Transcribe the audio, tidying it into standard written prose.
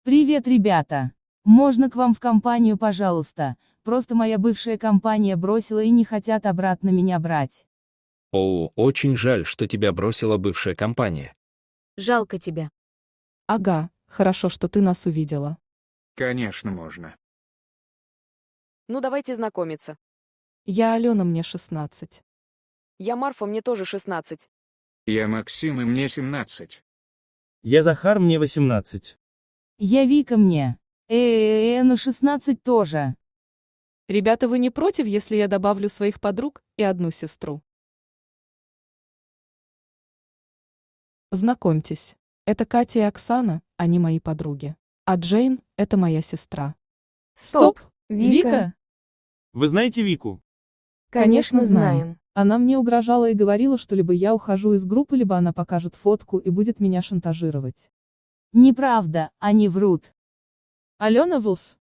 Привет, ребята! Можно к вам в компанию, пожалуйста? Просто моя бывшая компания бросила и не хотят обратно меня брать. Оу, очень жаль, что тебя бросила бывшая компания. Жалко тебя. Ага, хорошо, что ты нас увидела. Конечно, можно. Ну, давайте знакомиться. Я Алена, мне 16. Я Марфа, мне тоже 16. Я Максим, и мне 17. Я Захар, мне 18. Я Вика мне. Ну 16 тоже. Ребята, вы не против, если я добавлю своих подруг и одну сестру? Знакомьтесь, это Катя и Оксана, они мои подруги. А Джейн – это моя сестра. Стоп! Вика? Вы знаете Вику? Конечно, знаем. Она мне угрожала и говорила, что либо я ухожу из группы, либо она покажет фотку и будет меня шантажировать. Неправда, они врут. Алена Вулс,